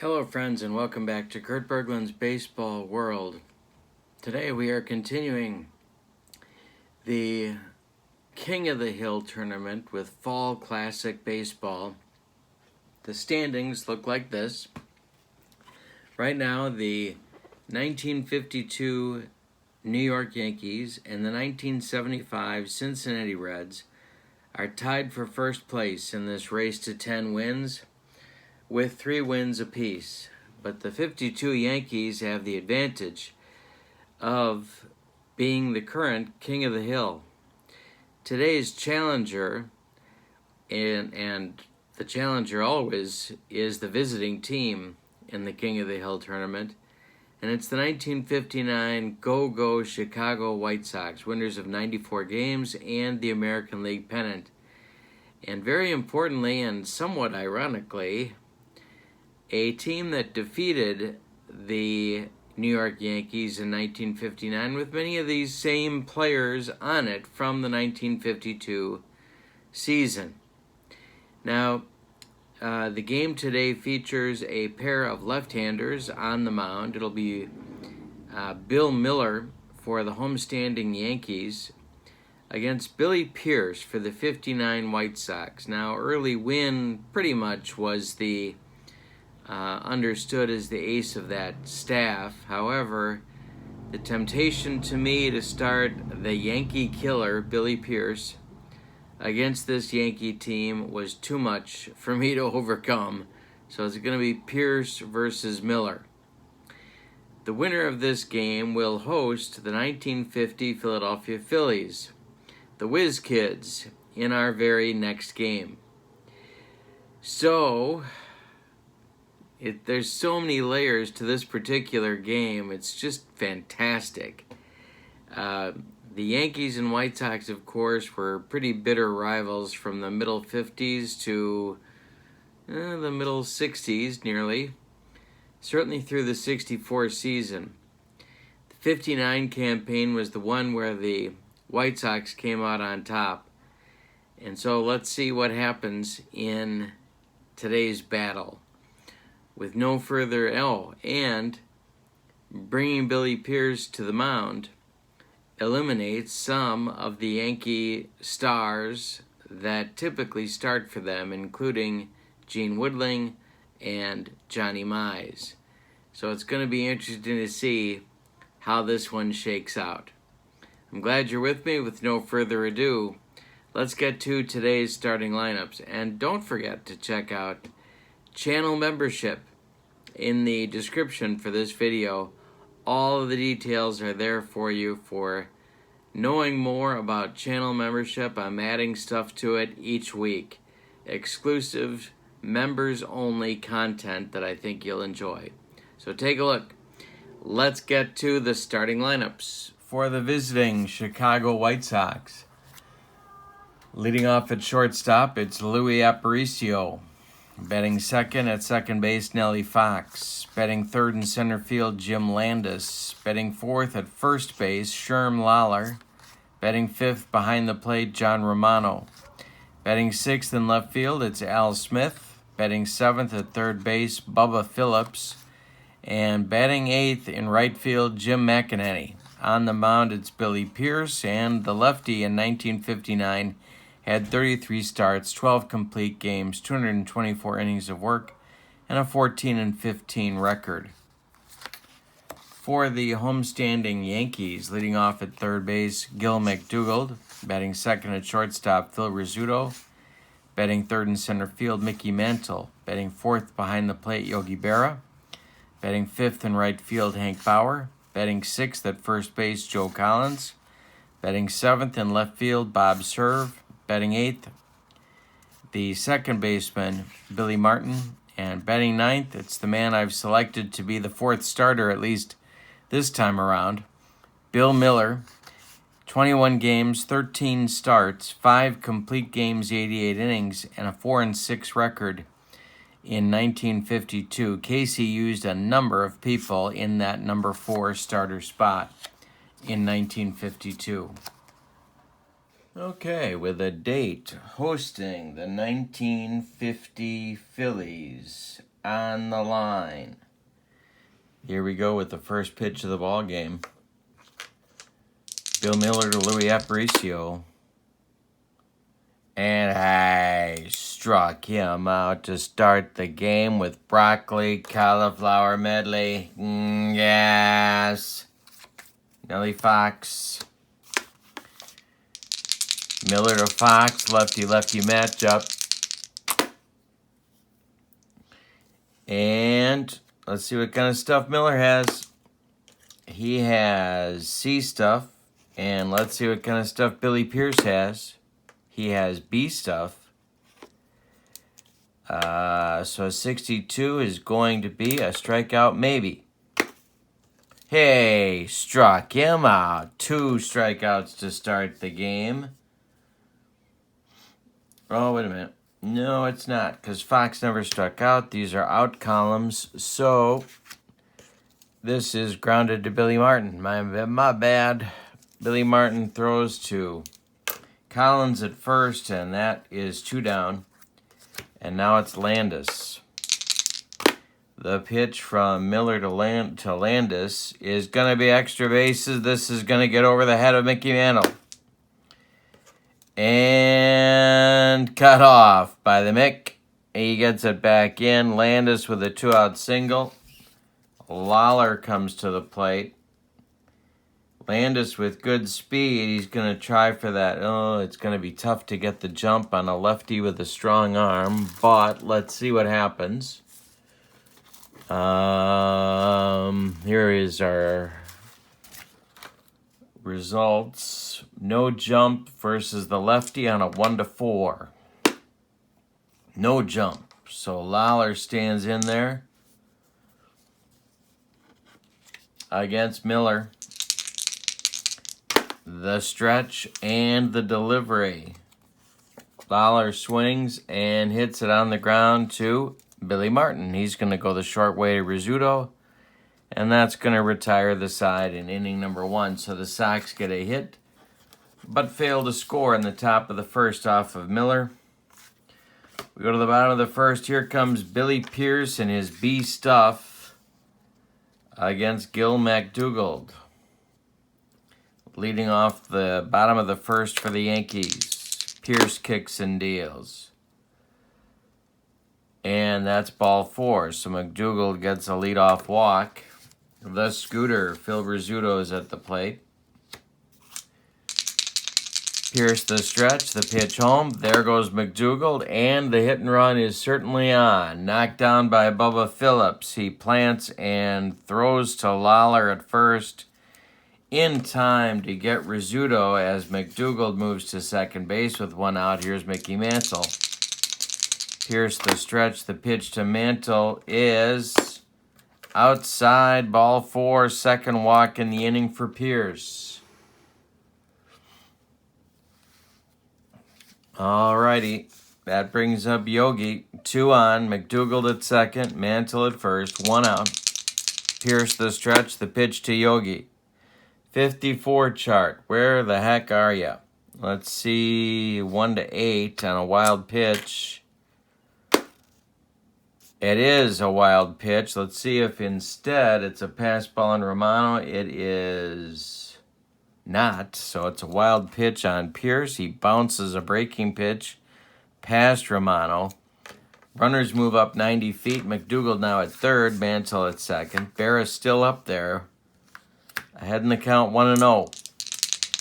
Hello friends and welcome back to Kurt Berglund's Baseball World. Today we are continuing the King of the Hill tournament with Fall Classic Baseball. The standings look like this. Right now the 1952 New York Yankees and the 1975 Cincinnati Reds are tied for first place in this race to 10 wins, with 3 wins apiece. But the 52 Yankees have the advantage of being the current King of the Hill. Today's challenger, and the challenger always is the visiting team in the King of the Hill tournament, and it's the 1959 Go Chicago White Sox, winners of 94 games and the American League pennant. And very importantly, and somewhat ironically, a team that defeated the New York Yankees in 1959 with many of these same players on it from the 1952 season. Now, the game today features a pair of left-handers on the mound. It'll be Bill Miller for the homestanding Yankees against Billy Pierce for the 59 White Sox. Now, early win pretty much was the understood as the ace of that staff. However, the temptation to me to start the Yankee killer, Billy Pierce, against this Yankee team was too much for me to overcome. So it's going to be Pierce versus Miller. The winner of this game will host the 1950 Philadelphia Phillies, the Whiz Kids, in our very next game. So there's so many layers to this particular game. It's just fantastic. The Yankees and White Sox, of course, were pretty bitter rivals from the middle 50s to the middle 60s, nearly. Certainly through the 64 season. The 59 campaign was the one where the White Sox came out on top. And so let's see what happens in today's battle. With no further and bringing Billy Pierce to the mound eliminates some of the Yankee stars that typically start for them, including Gene Woodling and Johnny Mize. So it's going to be interesting to see how this one shakes out. I'm glad you're with me. With no further ado, let's get to today's starting lineups. And don't forget to check out channel membership in the description for this video. All of the details are there for you for knowing more about channel membership. I'm adding stuff to it each week. Exclusive, members-only content that I think you'll enjoy. So take a look. Let's get to the starting lineups for the visiting Chicago White Sox. Leading off at shortstop, it's Louis Aparicio. Batting second at second base, Nellie Fox. Batting third in center field, Jim Landis. Batting fourth at first base, Sherm Lawler. Batting fifth behind the plate, John Romano. Batting sixth in left field, it's Al Smith. Batting seventh at third base, Bubba Phillips. And batting eighth in right field, Jim McEnany. On the mound, it's Billy Pierce, and the lefty in 1959 had 33 starts, 12 complete games, 224 innings of work, and a 14-15 record. For the homestanding Yankees, leading off at third base, Gil McDougald. Batting second at shortstop, Phil Rizzuto. Batting third in center field, Mickey Mantle. Batting fourth behind the plate, Yogi Berra. Batting fifth in right field, Hank Bauer. Batting sixth at first base, Joe Collins. Batting seventh in left field, Bob Cerv. Batting eighth, the second baseman, Billy Martin. And batting ninth, it's the man I've selected to be the fourth starter, at least this time around, Bill Miller. 21 games, 13 starts, 5 complete games, 88 innings, and a 4-6 record in 1952. Casey used a number of people in that number 4 starter spot in 1952. Okay, with a date hosting the 1950 Phillies on the line. Here we go with the first pitch of the ball game. Bill Miller to Louis Aparicio. And I struck him out to start the game with broccoli cauliflower medley. Yes. Nellie Fox. Miller to Fox, lefty-lefty matchup. And let's see what kind of stuff Miller has. He has C stuff. And let's see what kind of stuff Billy Pierce has. He has B stuff. So 62 is going to be a strikeout maybe. Hey, struck him out. 2 strikeouts to start the game. Oh, wait a minute. No, it's not, because Fox never struck out. These are out columns. So this is grounded to Billy Martin. My bad. Billy Martin throws to Collins at first, and that is 2 down. And now it's Landis. The pitch from Miller to Landis is going to be extra bases. This is going to get over the head of Mickey Mantle. And cut off by the Mick. He gets it back in. Landis with a 2-out single. Lawler comes to the plate. Landis with good speed. He's going to try for that. Oh, it's going to be tough to get the jump on a lefty with a strong arm. But let's see what happens. Here is our results. No jump versus the lefty on a 1-4. No jump. So Lawler stands in there against Miller. The stretch and the delivery. Lawler swings and hits it on the ground to Billy Martin. He's going to go the short way to Rizzuto, and that's going to retire the side in inning number 1. So the Sox get a hit, but fail to score in the top of the first off of Miller. We go to the bottom of the first. Here comes Billy Pierce and his B stuff against Gil McDougald. Leading off the bottom of the first for the Yankees. Pierce kicks and deals. And that's ball 4. So McDougald gets a leadoff walk. The scooter, Phil Rizzuto, is at the plate. Pierce the stretch, the pitch home. There goes McDougald, and the hit and run is certainly on. Knocked down by Bubba Phillips. He plants and throws to Lawler at first in time to get Rizzuto as McDougald moves to second base with 1 out. Here's Mickey Mantle. Pierce the stretch, the pitch to Mantle is outside, ball 4, second walk in the inning for Pierce. Alrighty, that brings up Yogi. 2 on, McDougald at second, Mantle at first, 1 out. Pierce the stretch, the pitch to Yogi. 54 chart, where the heck are you? Let's see, 1-8 on a wild pitch. It is a wild pitch. Let's see if instead it's a pass ball on Romano. It is not. So it's a wild pitch on Pierce. He bounces a breaking pitch past Romano. Runners move up 90 feet. McDougald now at third. Mantle at second. Berra's still up there. Ahead in the count, 1-0.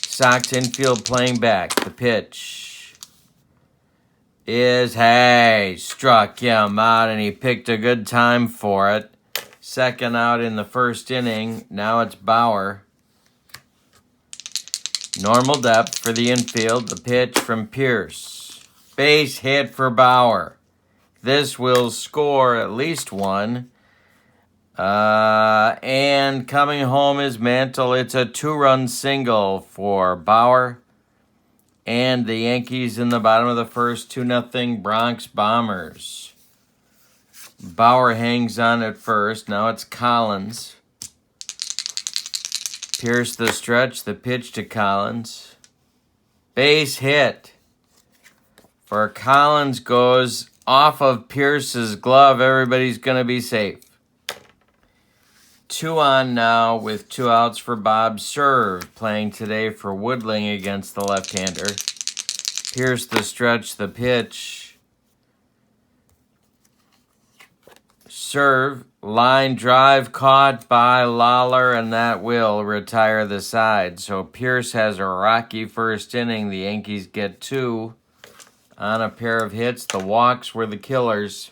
Sox infield playing back. The pitch is, hey, struck him out, and he picked a good time for it. Second out in the first inning. Now it's Bauer. Normal depth for the infield. The pitch from Pierce. Base hit for Bauer. This will score at least 1. And coming home is Mantle. It's a 2-run single for Bauer. And the Yankees in the bottom of the first, 2-0 Bronx Bombers. Bauer hangs on at first. Now it's Collins. Pierce the stretch, the pitch to Collins. Base hit. For Collins goes off of Pierce's glove. Everybody's going to be safe. 2 on now with 2 outs for Bob Serve, playing today for Woodling against the left-hander. Pierce the stretch, the pitch. Serve, line drive caught by Lawler, and that will retire the side. So Pierce has a rocky first inning. The Yankees get 2 on a pair of hits. The walks were the killers,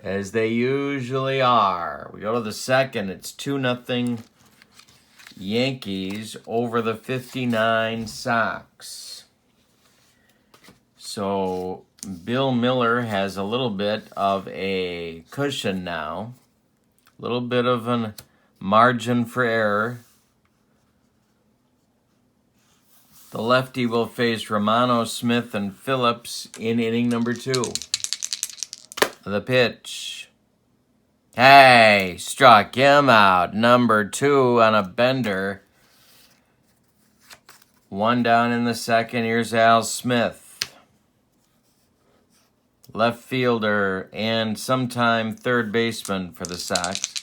as they usually are. We go to the second. It's 2-0 Yankees over the 59 Sox. So Bill Miller has a little bit of a cushion now. A little bit of a margin for error. The lefty will face Romano, Smith, and Phillips in inning number 2. The pitch. Hey, struck him out. Number 2 on a bender. 1 down in the second. Here's Al Smith. Left fielder and sometime third baseman for the Sox.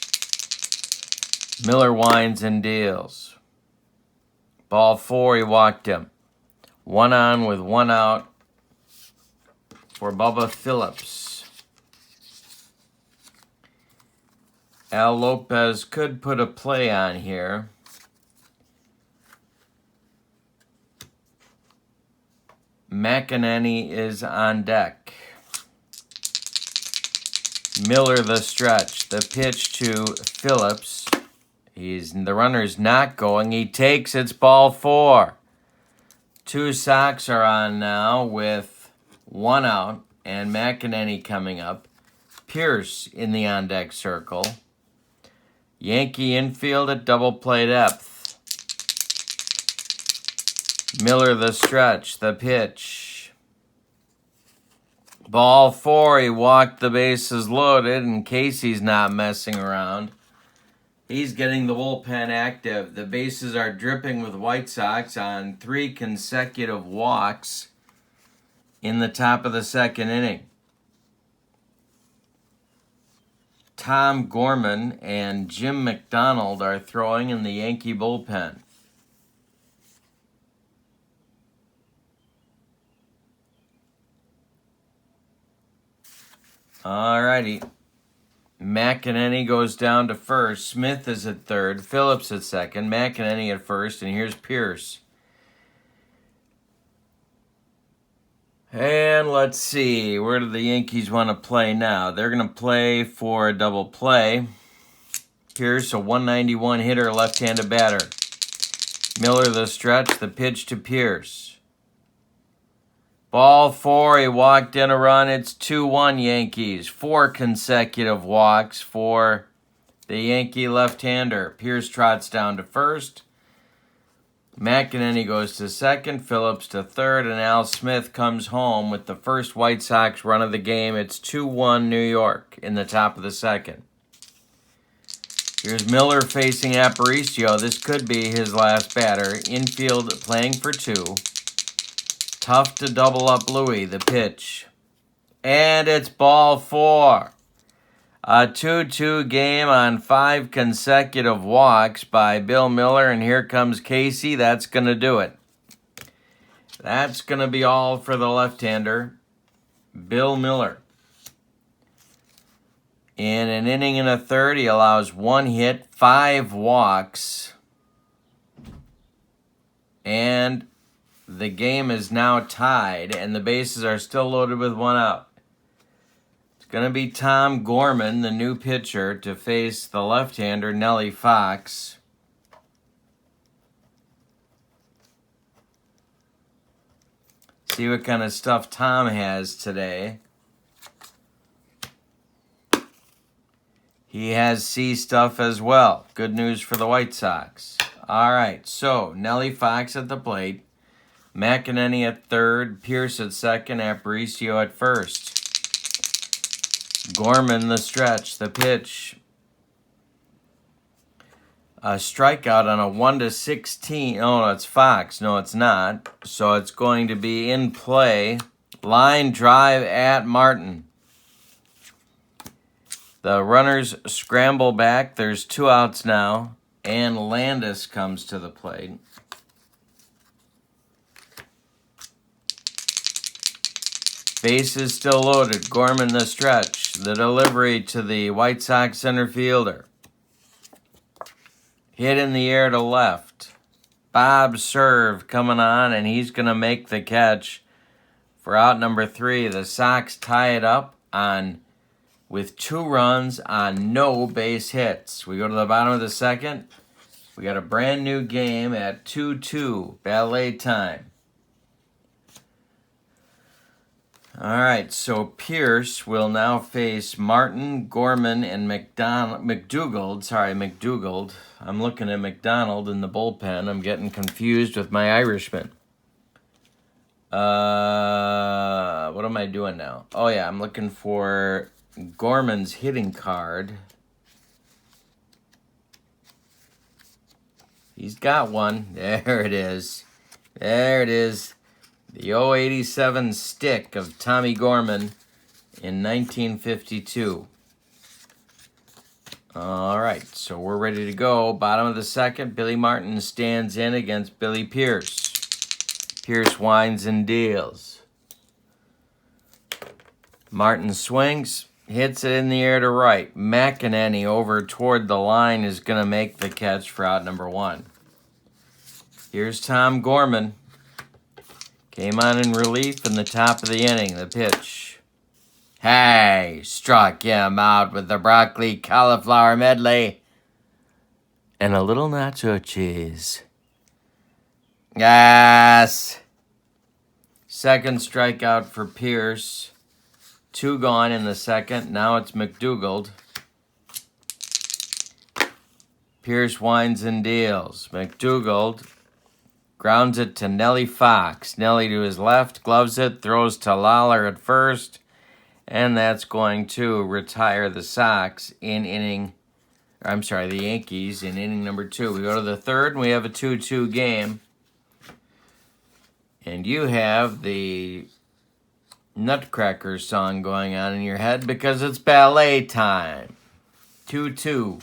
Miller winds and deals. Ball 4, he walked him. 1 on with 1 out for Bubba Phillips. Al Lopez could put a play on here. McEnany is on deck. Miller the stretch. The pitch to Phillips. The runner's not going. He takes. It's ball 4. 2 Sox are on now with 1 out, and McEnany coming up. Pierce in the on-deck circle. Yankee infield at double play depth. Miller the stretch. The pitch. Ball 4, he walked the bases loaded, and Casey's not messing around. He's getting the bullpen active. The bases are dripping with White Sox on 3 consecutive walks in the top of the second inning. Tom Gorman and Jim McDonald are throwing in the Yankee bullpen. Alrighty. McEnany goes down to first. Smith is at third. Phillips at second. McEnany at first. And here's Pierce. And let's see. Where do the Yankees want to play now? They're going to play for a double play. Pierce, a 191 hitter, left-handed batter. Miller the stretch. The pitch to Pierce. Ball 4, he walked in a run. It's 2-1 Yankees. 4 consecutive walks for the Yankee left-hander. Pierce trots down to first. McEnany goes to second. Phillips to third. And Al Smith comes home with the first White Sox run of the game. It's 2-1 New York in the top of the second. Here's Miller facing Aparicio. This could be his last batter. Infield playing for 2. Tough to double up Louis, the pitch. And it's ball 4. A 2-2 game on 5 consecutive walks by Bill Miller. And here comes Casey. That's going to do it. That's going to be all for the left-hander, Bill Miller. In an inning and a third, he allows 1 hit, 5 walks. And the game is now tied, and the bases are still loaded with 1 out. It's going to be Tom Gorman, the new pitcher, to face the left-hander, Nellie Fox. See what kind of stuff Tom has today. He has C stuff as well. Good news for the White Sox. All right, so Nellie Fox at the plate. McEnany at third, Pierce at second, Aparicio at first. Gorman the stretch, the pitch. A strikeout on a 1-16. Oh, no, it's Fox. No, it's not. So it's going to be in play. Line drive at Martin. The runners scramble back. There's 2 outs now, and Landis comes to the plate. Bases still loaded. Gorman the stretch. The delivery to the White Sox center fielder. Hit in the air to left. Bob serve coming on, and he's going to make the catch for out number 3. The Sox tie it up with 2 runs on no base hits. We go to the bottom of the second. We got a brand new game at 2-2, ballet time. All right, so Pierce will now face Martin, Gorman, and McDougald. I'm looking at McDonald in the bullpen. I'm getting confused with my Irishman. What am I doing now? Oh, yeah, I'm looking for Gorman's hitting card. He's got one. There it is. There it is. The 087 stick of Tommy Gorman in 1952. All right, so we're ready to go. Bottom of the second, Billy Martin stands in against Billy Pierce. Pierce winds and deals. Martin swings, hits it in the air to right. McEnany over toward the line is going to make the catch for out number 1. Here's Tom Gorman. Came on in relief in the top of the inning. The pitch. Hey, struck him out with the broccoli cauliflower medley. And a little nacho cheese. Yes. Second strikeout for Pierce. 2 gone in the second. Now it's McDougald. Pierce winds and deals. McDougald grounds it to Nellie Fox. Nellie to his left, gloves it, throws to Lawler at first, and that's going to retire the Yankees in inning number 2. We go to the third, and we have a 2-2 game. And you have the Nutcracker song going on in your head because it's ballet time. 2-2.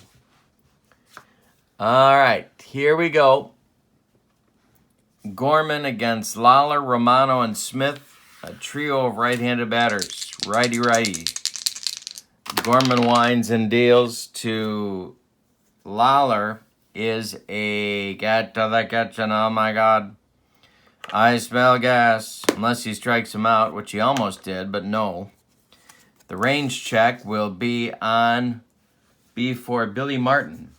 All right, here we go. Gorman against Lawler, Romano, and Smith, a trio of right-handed batters, righty-righty. Gorman winds and deals to Lawler is a get to the kitchen, oh my God. I smell gas, unless he strikes him out, which he almost did, but no. The range check will be for Billy Martin.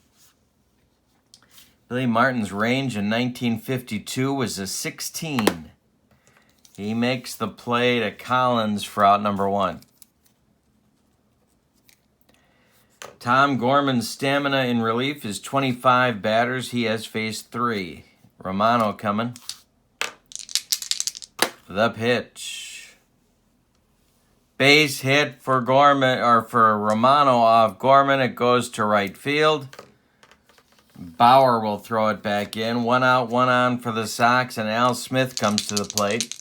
Billy Martin's range in 1952 was a 16. He makes the play to Collins for out number 1. Tom Gorman's stamina in relief is 25 batters. He has faced 3. Romano coming. The pitch. Base hit for Romano off Gorman. It goes to right field. Bauer will throw it back in. 1 out, 1 on for the Sox, and Al Smith comes to the plate.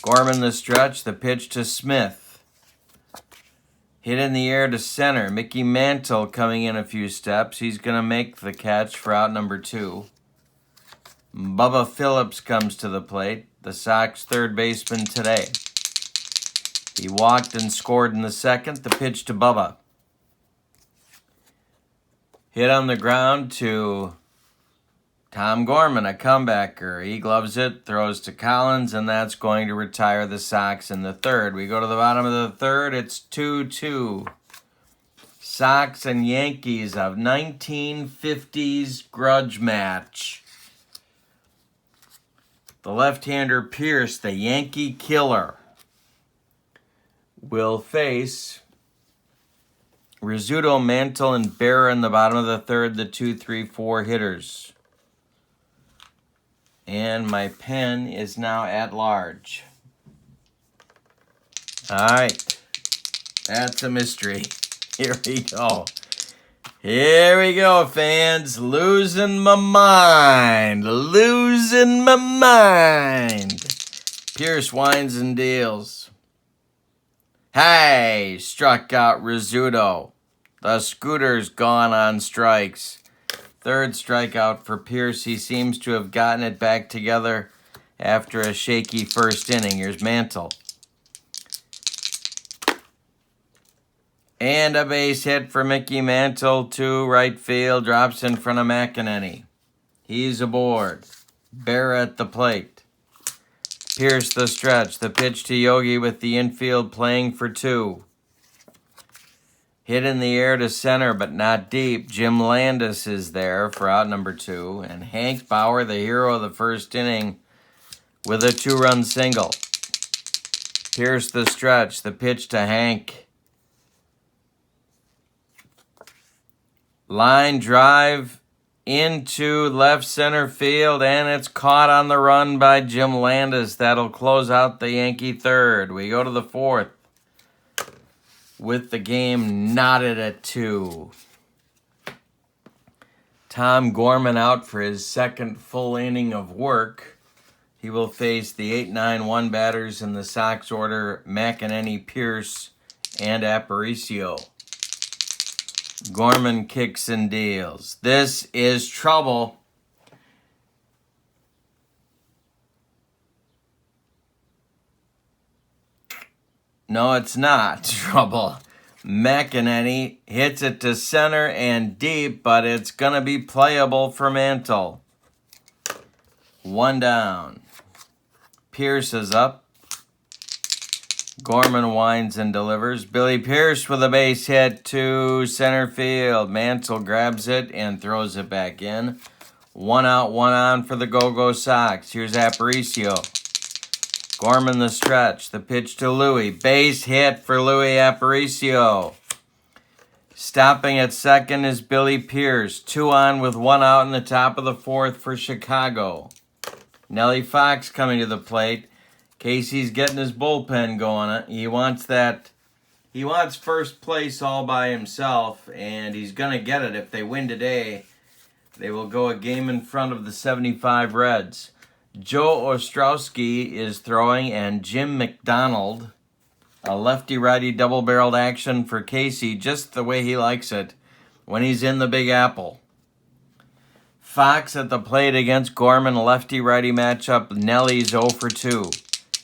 Gorman the stretch, the pitch to Smith. Hit in the air to center. Mickey Mantle coming in a few steps. He's going to make the catch for out number 2. Bubba Phillips comes to the plate, the Sox third baseman today. He walked and scored in the second. The pitch to Bubba. Hit on the ground to Tom Gorman, a comebacker. He gloves it, throws to Collins, and that's going to retire the Sox in the third. We go to the bottom of the third. It's 2-2. Sox and Yankees of 1950s grudge match. The left-hander Pierce, the Yankee killer, will face Rizzuto, Mantle, and Bear in the bottom of the third, the 2-3-4 hitters. And my pen is now at large. All right. That's a mystery. Here we go. Here we go, fans. Losing my mind. Losing my mind. Pierce winds and deals. Hey, struck out Rizzuto. The Scooter's gone on strikes. Third strikeout for Pierce. He seems to have gotten it back together after a shaky first inning. Here's Mantle. And a base hit for Mickey Mantle to right field. Drops in front of McEnany. He's aboard. Bear at the plate. Pierce the stretch. The pitch to Yogi with the infield playing for two. Hit in the air to center, but not deep. Jim Landis is there for out number 2. And Hank Bauer, the hero of the first inning, with a 2-run single. Pierce the stretch. The pitch to Hank. Line drive into left center field, and it's caught on the run by Jim Landis. That'll close out the Yankee third. We go to the fourth with the game knotted at 2. Tom Gorman out for his second full inning of work. He will face the 8-9-1 batters in the Sox order: McEnany, Pierce, and Aparicio. Gorman kicks and deals. This is trouble. No, it's not trouble. McEnany hits it to center and deep, but it's going to be playable for Mantle. 1 down. Pierce is up. Gorman winds and delivers. Billy Pierce with a base hit to center field. Mantle grabs it and throws it back in. 1 out, 1 on for the Go-Go Sox. Here's Aparicio. Gorman the stretch. The pitch to Louie. Base hit for Louie Aparicio. Stopping at second is Billy Pierce. 2 on with 1 out in the top of the fourth for Chicago. Nellie Fox coming to the plate. Casey's getting his bullpen going. He wants first place all by himself, and he's going to get it. If they win today, they will go a game in front of the 75 Reds. Joe Ostrowski is throwing, and Jim McDonald, a lefty-righty double-barreled action for Casey, just the way he likes it when he's in the Big Apple. Fox at the plate against Gorman, lefty-righty matchup. Nellie's 0 for 2.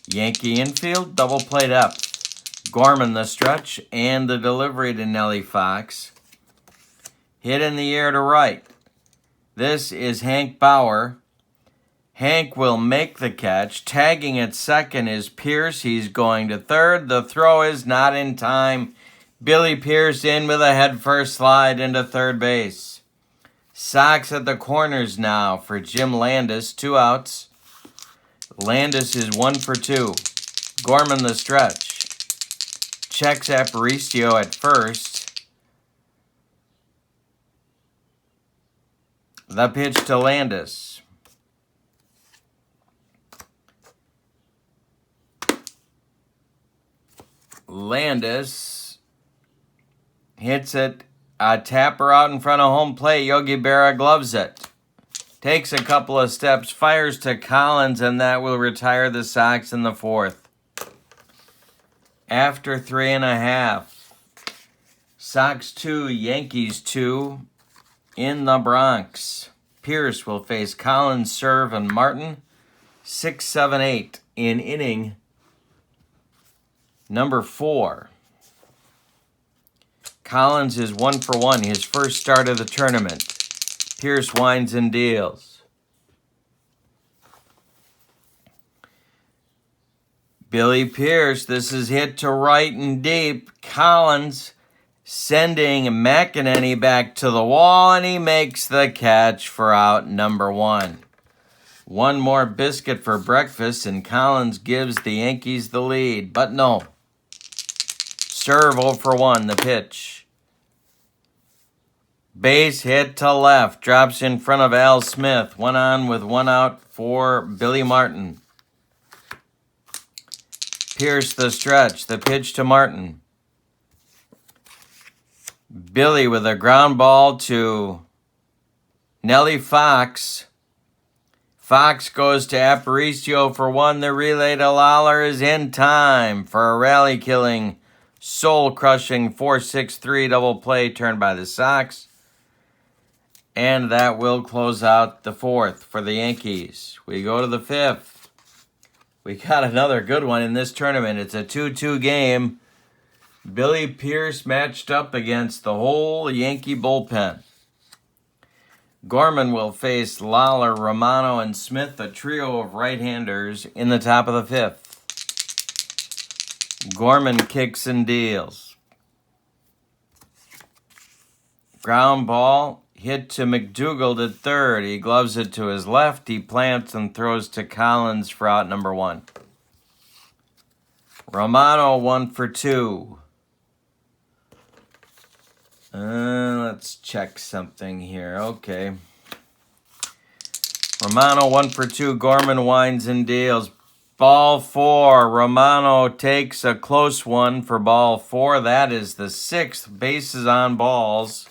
Yankee infield, double play depth. Gorman the stretch and the delivery to Nellie Fox. Hit in the air to right. This is Hank Bauer. Hank will make the catch. Tagging at second is Pierce. He's going to third. The throw is not in time. Billy Pierce in with a head-first slide into third base. Sox at the corners now for Jim Landis. 2 outs. Landis is 1 for 2. Gorman the stretch. Checks Aparicio at first. The pitch to Landis. Landis hits it. A tapper out in front of home plate. Yogi Berra gloves it. Takes a couple of steps, fires to Collins, and that will retire the Sox in the fourth. After 3.5, Sox 2, Yankees 2 in the Bronx. Pierce will face Collins, Serve, and Martin. 6, 7, 8 in inning number 4. Collins is 1 for 1, his first start of the tournament. Pierce winds and deals. Billy Pierce, this is hit to right and deep. Collins sending McEnany back to the wall, and he makes the catch for out number 1. 1 more biscuit for breakfast, and Collins gives the Yankees the lead. But no. Serve 0 for 1, the pitch. Base hit to left. Drops in front of Al Smith. 1 on with 1 out for Billy Martin. Pierce the stretch. The pitch to Martin. Billy with a ground ball to Nellie Fox. Fox goes to Aparicio for 1. The relay to Lawler is in time for a rally-killing soul-crushing 4-6-3 double play turned by the Sox. And that will close out the fourth for the Yankees. We go to the fifth. We got another good one in this tournament. It's a 2-2 game. Billy Pierce matched up against the whole Yankee bullpen. Gorman will face Lawler, Romano, and Smith, a trio of right-handers, in the top of the fifth. Gorman kicks and deals. Ground ball hit to McDougald at third. He gloves it to his left. He plants and throws to Collins for out number one. Romano 1 for 2. Let's check something here. Okay. Romano 1 for 2. Gorman winds and deals. Ball 4. Romano takes a close one for ball 4. That is the 6th bases on balls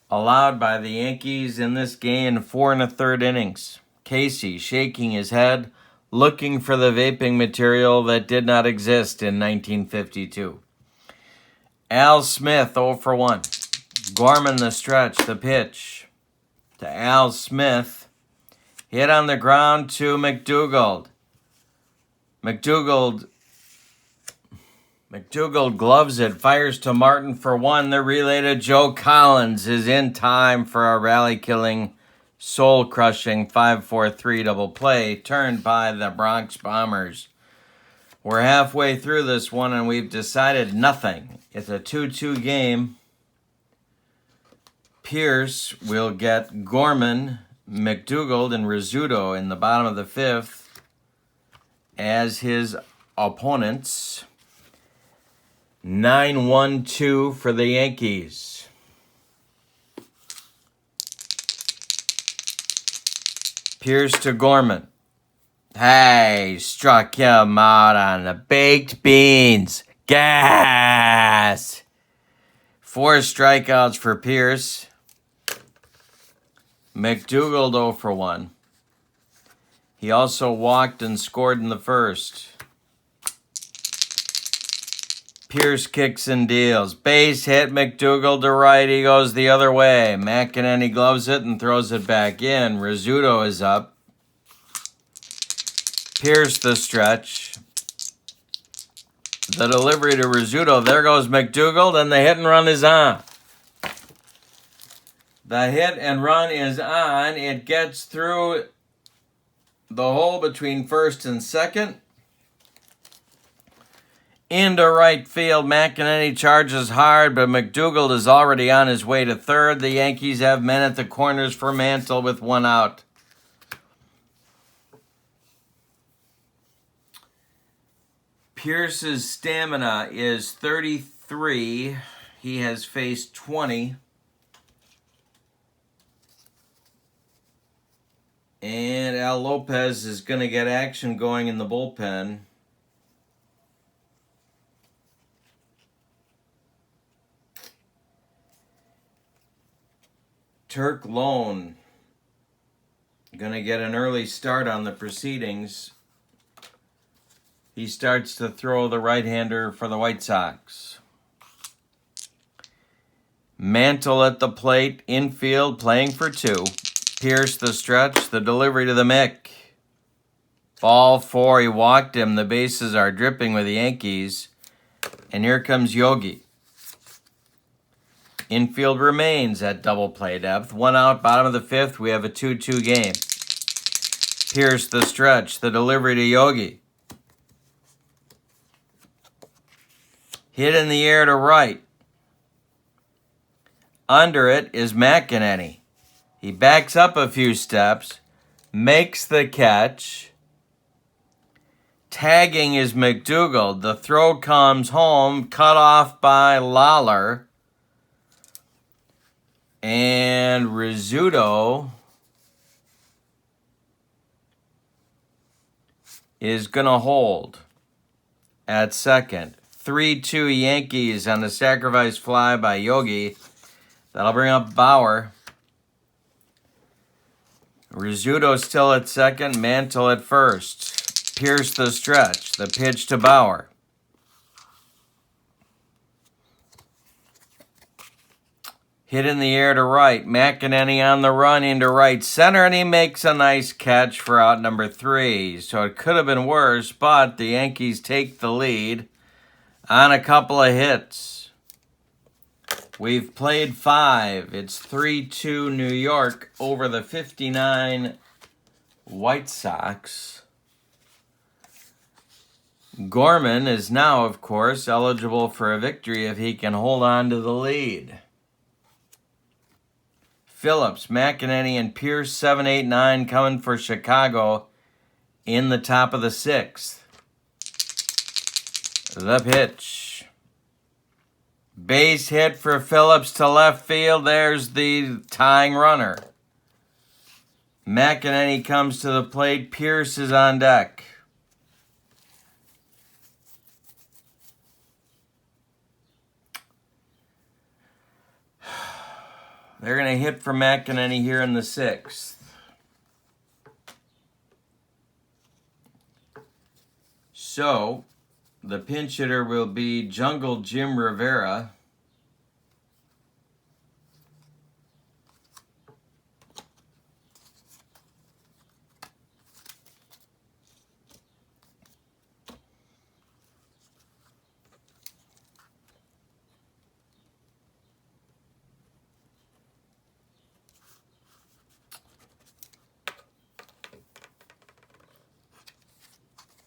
allowed by the Yankees in this game in 4 1/3 innings. Casey shaking his head, looking for the vaping material that did not exist in 1952. Al Smith 0 for 1. Gorman the stretch, the pitch to Al Smith. Hit on the ground to McDougald. McDougald gloves it, fires to Martin for 1. The relay to Joe Collins is in time for a rally-killing, soul-crushing 5-4-3 double play turned by the Bronx Bombers. We're halfway through this one, and we've decided nothing. It's a 2-2 game. Pierce will get Gorman, McDougald, and Rizzuto in the bottom of the fifth as his opponents. 9-1-2 for the Yankees. Pierce to Gorman. Hey, struck him out on the baked beans. Gas! 4 strikeouts for Pierce. McDougald 0 for 1. He also walked and scored in the first. Pierce kicks and deals. Base hit, McDougald to right. He goes the other way. McEnany gloves it and throws it back in. Rizzuto is up. Pierce the stretch. The delivery to Rizzuto. There goes McDougald, and the hit and run is on. The hit and run is on. It gets through the hole between first and second. Into right field. McEnany charges hard, but McDougald is already on his way to third. The Yankees have men at the corners for Mantle with 1 out. Pierce's stamina is 33. He has faced 20. And Al Lopez is going to get action going in the bullpen. Turk Lone going to get an early start on the proceedings. He starts to throw the right-hander for the White Sox. Mantle at the plate, infield, playing for 2. Pierce the stretch, the delivery to the Mick. Ball 4, he walked him. The bases are dripping with the Yankees. And here comes Yogi. Infield remains at double play depth. 1 out, bottom of the fifth. We have a 2-2 game. Pierce the stretch, the delivery to Yogi. Hit in the air to right. Under it is McEnany. He backs up a few steps, makes the catch. Tagging is McDougald. The throw comes home, cut off by Lawler. And Rizzuto is going to hold at second. 3-2 Yankees on the sacrifice fly by Yogi. That'll bring up Bauer. Rizzuto still at second, Mantle at first. Pierce the stretch, the pitch to Bauer. Hit in the air to right. McEnany on the run into right center, and he makes a nice catch for out number 3. So it could have been worse, but the Yankees take the lead on a couple of hits. We've played 5. It's 3-2 New York over the 59 White Sox. Gorman is now, of course, eligible for a victory if he can hold on to the lead. Phillips, McEnany, and Pierce, 7, 8, 9 coming for Chicago in the top of the 6th. The pitch. Base hit for Phillips to left field. There's the tying runner. McEnany comes to the plate. Pierce is on deck. They're going to hit for McEnany here in the 6th. So, the pinch hitter will be Jungle Jim Rivera.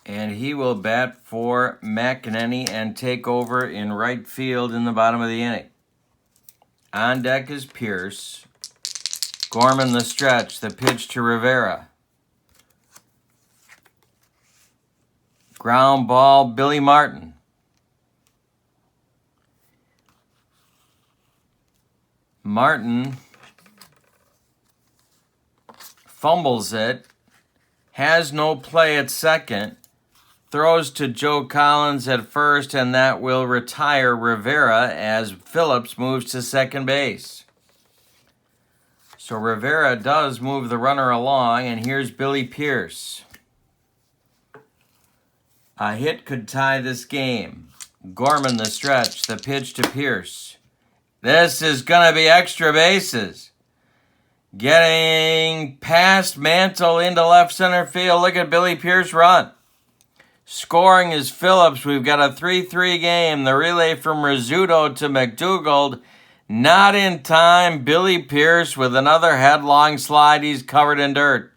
And he will bat for McEnany and take over in right field in the bottom of the inning. On deck is Pierce. Gorman the stretch, the pitch to Rivera. Ground ball, Billy Martin. Martin fumbles it, has no play at second, throws to Joe Collins at first, and that will retire Rivera as Phillips moves to second base. So Rivera does move the runner along, and here's Billy Pierce. A hit could tie this game. Gorman the stretch, the pitch to Pierce. This is going to be extra bases. Getting past Mantle into left center field. Look at Billy Pierce run. Scoring is Phillips. We've got a 3-3 game. The relay from Rizzuto to McDougald. Not in time. Billy Pierce with another headlong slide. He's covered in dirt.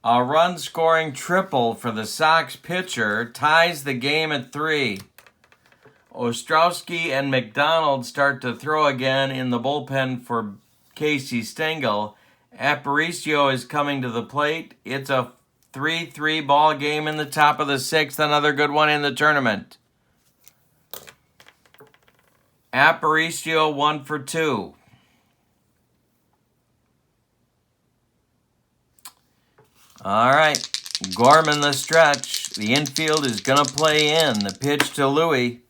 A run-scoring triple for the Sox pitcher ties the game at 3. Ostrowski and McDonald start to throw again in the bullpen for Casey Stengel. Aparicio is coming to the plate. It's a 3-3 ball game in the top of the 6th. Another good one in the tournament. Aparicio 1 for 2. All right. Gorman the stretch. The infield is going to play in. The pitch to Louis.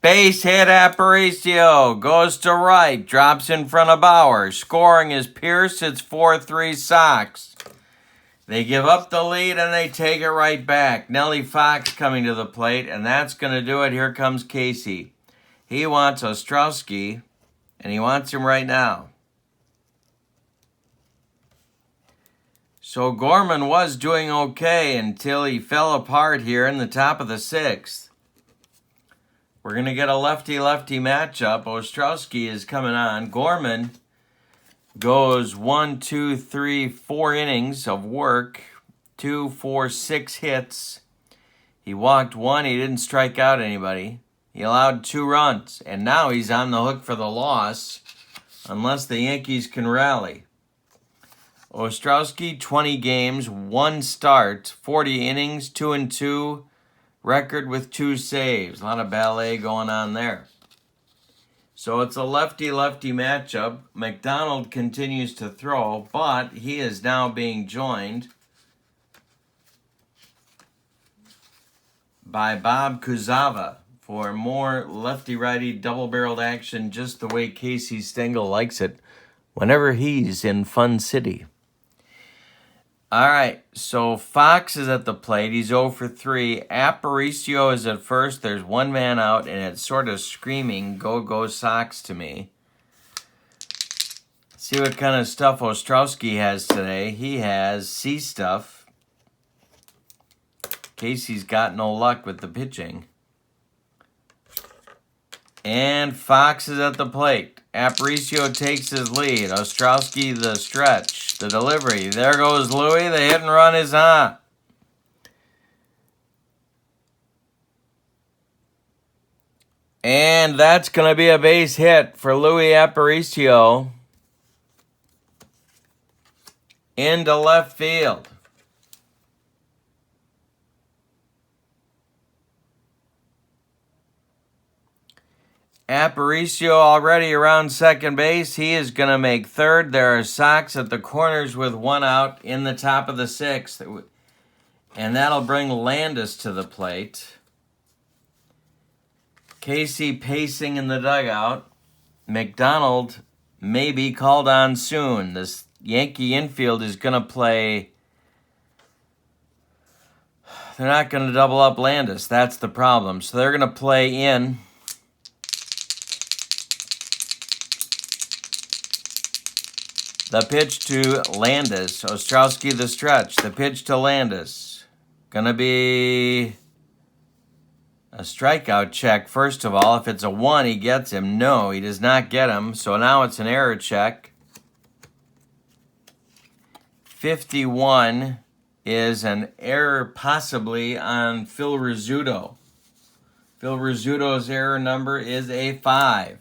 Base hit Aparicio. Goes to right. Drops in front of Bauer. Scoring is Pierce. It's 4-3 Sox. They give up the lead and they take it right back. Nellie Fox coming to the plate, and that's going to do it. Here comes Casey. He wants Ostrowski, and he wants him right now. So Gorman was doing okay until he fell apart here in the top of the 6th. We're going to get a lefty-lefty matchup. Ostrowski is coming on. Gorman goes 1, 2, 3, 4 innings of work. 2, 4, 6 hits. He walked 1. He didn't strike out anybody. He allowed 2 runs. And now he's on the hook for the loss unless the Yankees can rally. Ostrowski, 20 games, 1 start, 40 innings, 2-2. Record with 2 saves. A lot of ballet going on there. So it's a lefty-lefty matchup. McDonald continues to throw, but he is now being joined by Bob Kuzava for more lefty-righty double-barreled action just the way Casey Stengel likes it whenever he's in Fun City. All right, so Fox is at the plate. He's 0 for 3. Aparicio is at first. There's one man out, and it's sort of screaming, go, go Sox to me. See what kind of stuff Ostrowski has today. He has C stuff. Casey's got no luck with the pitching. And Fox is at the plate. Aparicio takes his lead. Ostrowski the stretch. The delivery. There goes Louie. The hit and run is on. And that's going to be a base hit for Louie Aparicio into left field. Aparicio already around second base. He is going to make third. There are Sox at the corners with one out in the top of the sixth. And that'll bring Landis to the plate. Casey pacing in the dugout. McDonald may be called on soon. This Yankee infield is going to play. They're not going to double up Landis. That's the problem. So they're going to play in. The pitch to Landis. Ostrowski the stretch. The pitch to Landis. Gonna be a strikeout check, first of all. If it's a 1, he gets him. No, he does not get him. So now it's an error check. 51 is an error possibly on Phil Rizzuto. Phil Rizzuto's error number is a 5.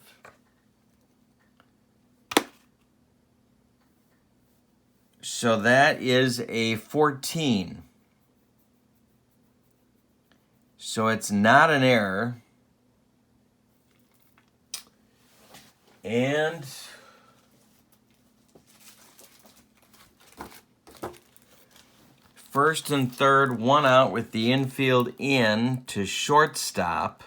So that is a 14. So it's not an error. And first and third, one out with the infield in to shortstop.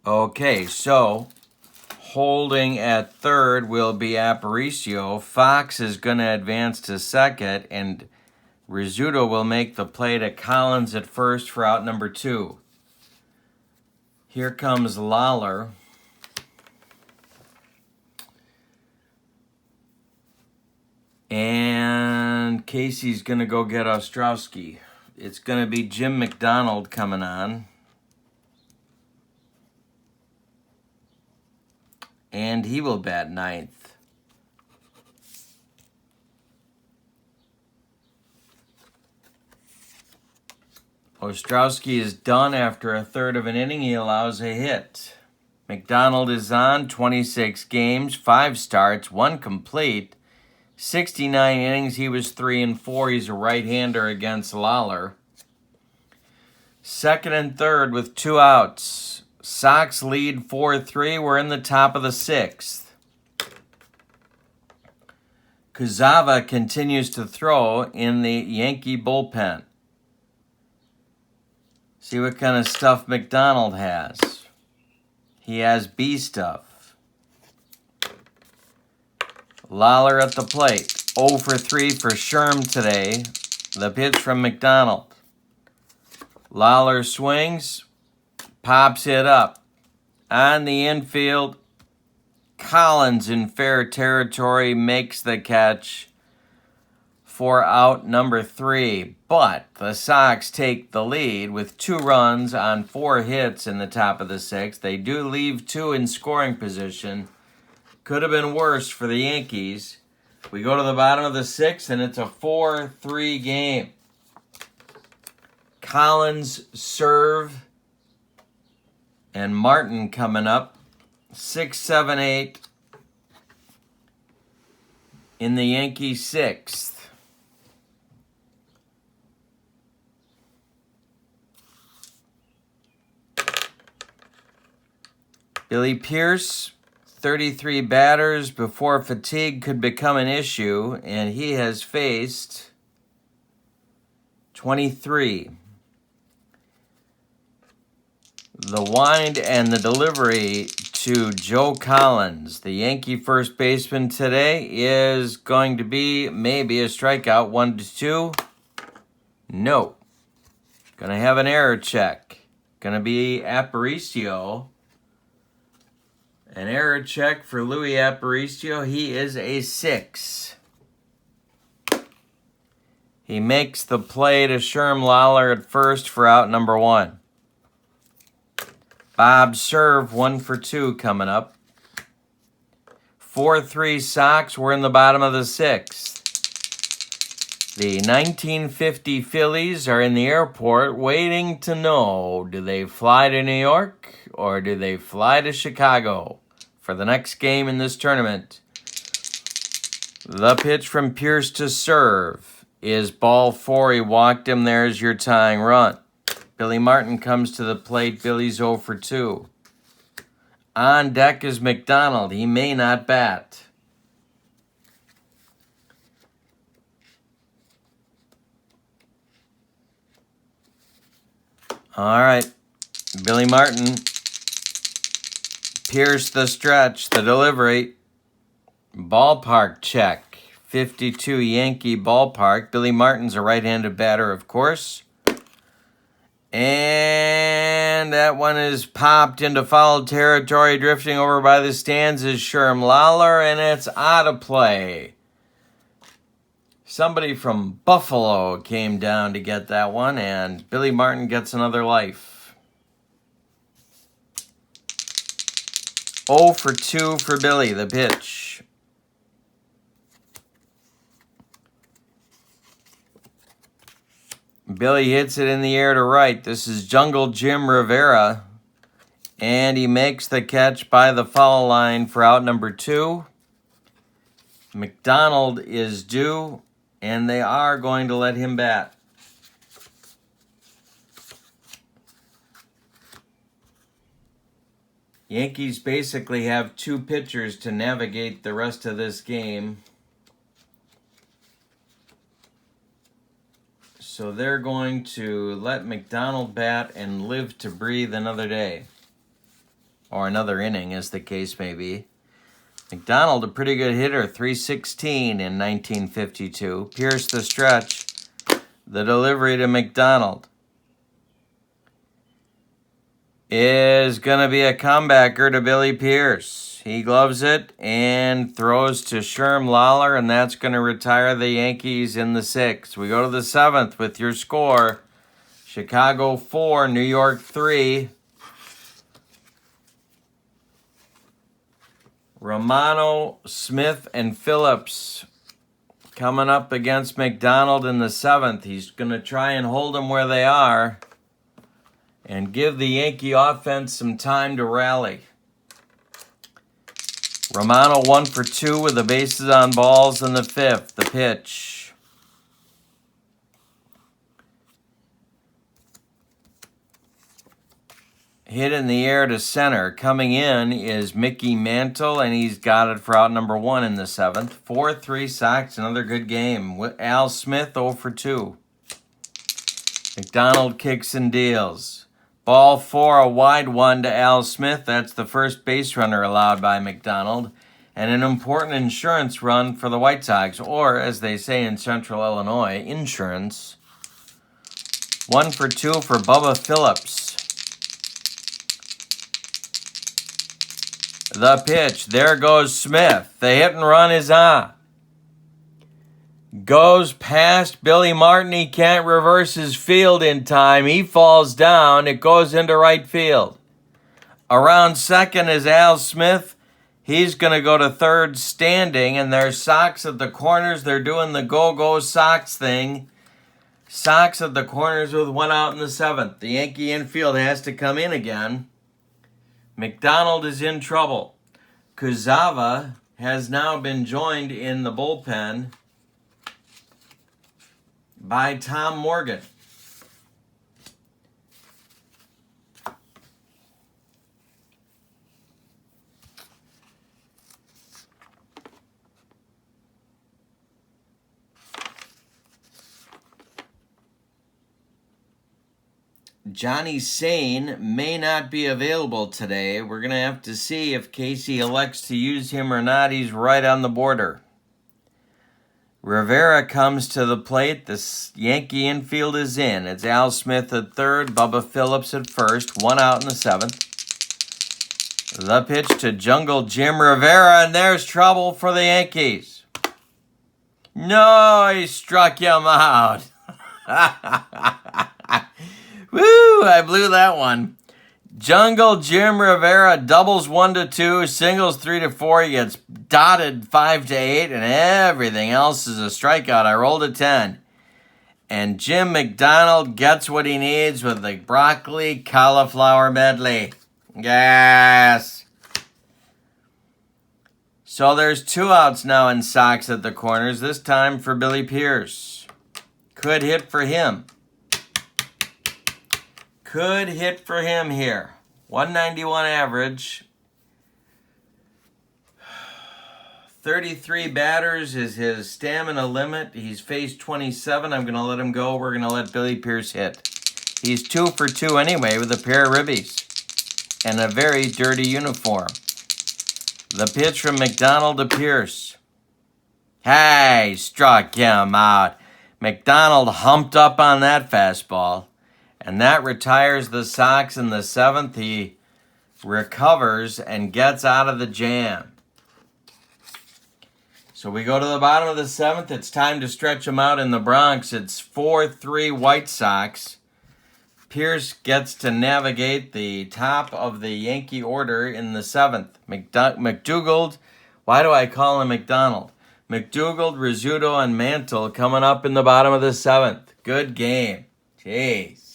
Okay, so holding at third will be Aparicio. Fox is going to advance to second, and Rizzuto will make the play to Collins at first for out number 2. Here comes Lawler. And Casey's going to go get Ostrowski. It's going to be Jim McDonald coming on. And he will bat 9th. Ostrowski is done after a third of an inning. He allows a hit. McDonald is on 26 games, 5 starts, 1 complete, 69 innings. He was 3-4. He's a right-hander against Lawler. Second and third with 2 outs. Sox lead 4-3. We're in the top of the 6th. Kuzava continues to throw in the Yankee bullpen. See what kind of stuff McDonald has. He has B stuff. Lawler at the plate. 0 for 3 for Sherm today. The pitch from McDonald. Lawler swings. Pops it up. On the infield, Collins in fair territory makes the catch for out number 3. But the Sox take the lead with 2 runs on 4 hits in the top of the 6th. They do leave 2 in scoring position. Could have been worse for the Yankees. We go to the bottom of the 6th, and it's a 4-3 game. Collins serve. And Martin coming up, 6, 7, 8 in the Yankee 6th. Billy Pierce, 33 batters before fatigue could become an issue, and he has faced 23. The wind and the delivery to Joe Collins. The Yankee first baseman today is going to be maybe a strikeout, 1-2. No. Going to have an error check. Going to be Aparicio. An error check for Louis Aparicio. He is a 6. He makes the play to Sherm Lawler at first for out number 1. Bob Serve, 1-for-2 coming up. 4-3 Sox. We're in the bottom of the 6th. The 1950 Phillies are in the airport waiting to know, do they fly to New York or do they fly to Chicago for the next game in this tournament? The pitch from Pierce to Serve is ball 4. He walked him. There's your tying run. Billy Martin comes to the plate. Billy's 0-for-2. On deck is McDonald. He may not bat. All right, Billy Martin. Pierce the stretch, the delivery. Ballpark check. 52 Yankee ballpark. Billy Martin's a right-handed batter, of course. And that one is popped into foul territory. Drifting over by the stands is Sherm Lawler, and it's out of play. Somebody from Buffalo came down to get that one, and Billy Martin gets another life. 0-for-2 for Billy, the pitch. Billy hits it in the air to right. This is Jungle Jim Rivera, and he makes the catch by the foul line for out number 2. McDonald is due, and they are going to let him bat. Yankees basically have 2 pitchers to navigate the rest of this game. So they're going to let McDonald bat and live to breathe another day. Or another inning, as the case may be. McDonald, a pretty good hitter, 316 in 1952. Pierce the stretch. The delivery to McDonald is going to be a comebacker to Billy Pierce. He gloves it and throws to Sherm Lawler, and that's going to retire the Yankees in the 6th. We go to the 7th with your score. Chicago 4, New York 3. Romano, Smith, and Phillips coming up against McDonald in the 7th. He's going to try and hold them where they are and give the Yankee offense some time to rally. Romano 1-for-2 with the bases on balls in the 5th. The pitch. Hit in the air to center. Coming in is Mickey Mantle, and he's got it for out number 1 in the 7th. 4-3 Sox, another good game. Al Smith 0-for-2. McDonald kicks and deals. Ball 4, a wide one to Al Smith. That's the first base runner allowed by McDonald. And an important insurance run for the White Sox, or as they say in Central Illinois, insurance. 1-for-2 for Bubba Phillips. The pitch. There goes Smith. The hit and run is on. Goes past Billy Martin. He can't reverse his field in time. He falls down. It goes into right field. Around second is Al Smith. He's going to go to third standing, and there's Sox at the corners. They're doing the go-go Sox thing. Sox at the corners with 1 out in the 7th. The Yankee infield has to come in again. McDonald is in trouble. Kuzawa has now been joined in the bullpen by Tom Morgan. Johnny Sane may not be available today. We're going to have to see if Casey elects to use him or not. He's right on the border. Rivera comes to the plate. The Yankee infield is in. It's Al Smith at third, Bubba Phillips at first, 1 out in the 7th. The pitch to Jungle Jim Rivera, and there's trouble for the Yankees. No, he struck him out. Woo, I blew that one. Jungle Jim Rivera doubles 1-2, singles 3-4. He gets dotted 5-8, and everything else is a strikeout. I rolled a 10. And Jim McDonald gets what he needs with the broccoli cauliflower medley. Yes. So there's 2 outs now in Sox at the corners, this time for Billy Pierce. Could hit for him. Could hit for him here. 191 average. 33 batters is his stamina limit. He's faced 27. I'm going to let him go. We're going to let Billy Pierce hit. He's 2 for 2 anyway with a pair of ribbies and a very dirty uniform. The pitch from McDonald to Pierce. Hey, struck him out. McDonald humped up on that fastball. And that retires the Sox in the 7th. He recovers and gets out of the jam. So we go to the bottom of the 7th. It's time to stretch them out in the Bronx. It's 4-3 White Sox. Pierce gets to navigate the top of the Yankee order in the 7th. McDougald, why do I call him McDonald? McDougald, Rizzuto, and Mantle coming up in the bottom of the 7th. Good game. Jeez.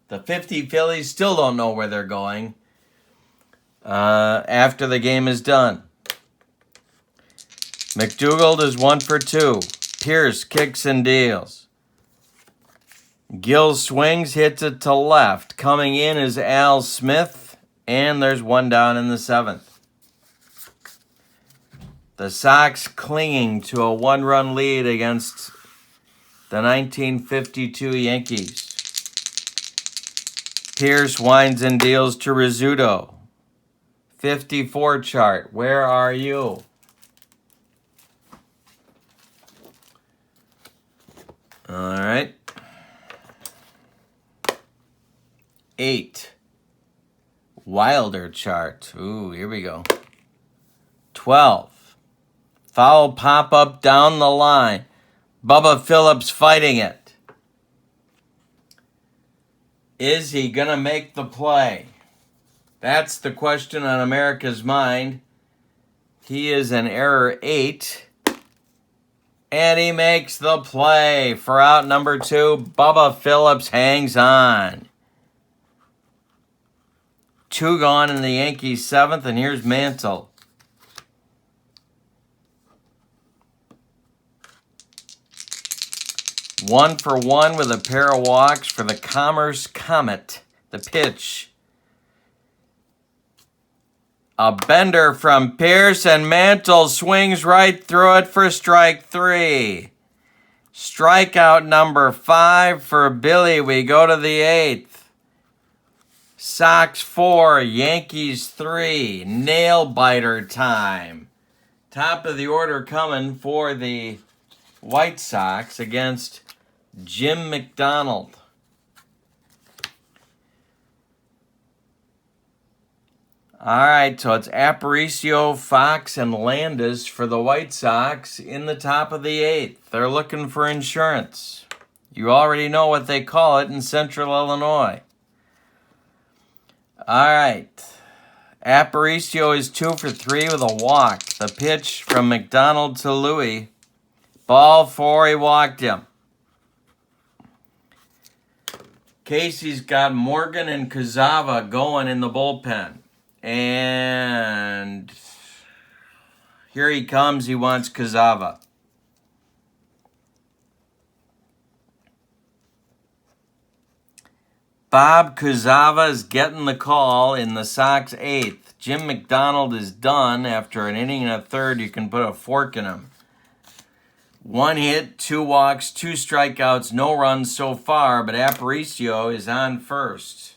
The 50 Phillies still don't know where they're going after the game is done. McDougald is 1 for 2. Pierce kicks and deals. Gill swings, hits it to left. Coming in is Al Smith, and there's 1 down in the 7th. The Sox clinging to a 1-run lead against the 1952 Yankees. Pierce winds and deals to Rizzuto. 54 chart. Where are you? All right. 8. Wilder chart. Ooh, here we go. 12. Foul pop-up down the line. Bubba Phillips fighting it. Is he going to make the play? That's the question on America's mind. He is an error 8. And he makes the play for out number 2. Bubba Phillips hangs on. 2 gone in the Yankees 7th, and here's Mantle. One for 1 with a pair of walks for the Commerce Comet. The pitch. A bender from Pierce, and Mantle swings right through it for strike 3. Strikeout number 5 for Billy. We go to the 8th. Sox 4, Yankees 3. Nail biter time. Top of the order coming for the White Sox against Jim McDonald. All right, so it's Aparicio, Fox, and Landis for the White Sox in the top of the 8th. They're looking for insurance. You already know what they call it in Central Illinois. All right. Aparicio is 2 for 3 with a walk. The pitch from McDonald to Louie. Ball 4, he walked him. Casey's got Morgan and Kazava going in the bullpen. And here he comes. He wants Kazava. Bob Kazava is getting the call in the Sox 8th. Jim McDonald is done after an inning and a third. You can put a fork in him. 1 hit, 2 walks, 2 strikeouts, no runs so far, but Aparicio is on first.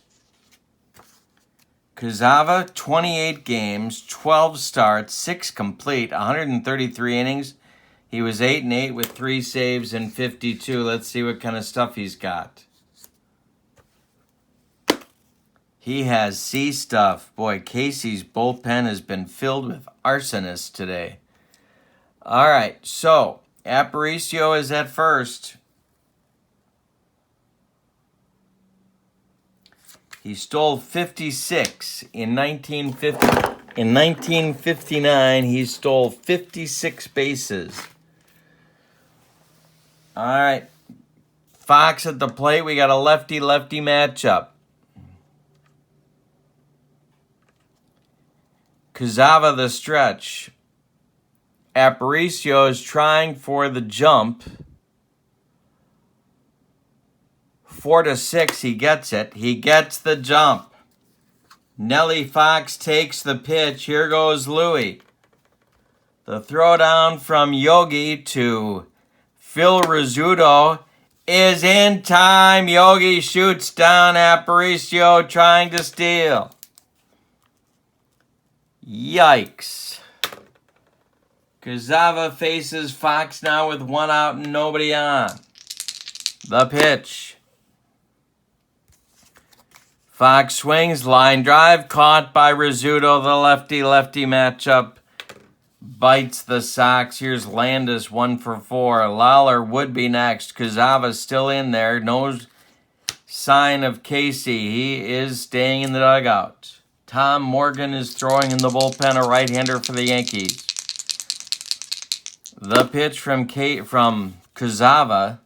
Kuzava, 28 games, 12 starts, 6 complete, 133 innings. He was 8-8 with 3 saves and 52. Let's see what kind of stuff he's got. He has C stuff. Boy, Casey's bullpen has been filled with arsonists today. All right, so Aparicio is at first. He stole 56 in 1950. In 1959, he stole 56 bases. All right, Fox at the plate. We got a lefty-lefty matchup. Kuzava the stretch. Aparicio is trying for the jump. 4-6, he gets it. He gets the jump. Nellie Fox takes the pitch. Here goes Louie. The throwdown from Yogi to Phil Rizzuto is in time. Yogi shoots down Aparicio trying to steal. Yikes. Kuzava faces Fox now with 1 out and nobody on. The pitch. Fox swings, line drive, caught by Rizzuto. The lefty-lefty matchup bites the Sox. Here's Landis, 1 for 4. Lawler would be next. Kuzava still in there. No sign of Casey. He is staying in the dugout. Tom Morgan is throwing in the bullpen, a right-hander for the Yankees. The pitch from Kuzava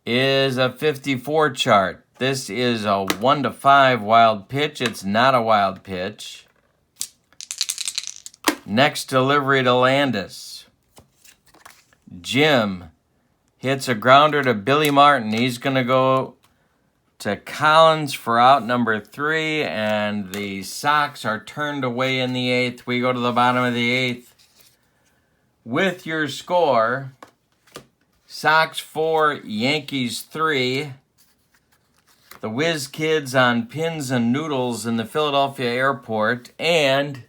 is a 54 chart. This is a 1-5 wild pitch. It's not a wild pitch. Next delivery to Landis. Jim hits a grounder to Billy Martin. He's going to go to Collins for out number 3, and the Sox are turned away in the 8th. We go to the bottom of the 8th. With your score, Sox 4, Yankees 3. The Whiz Kids on pins and noodles in the Philadelphia airport, and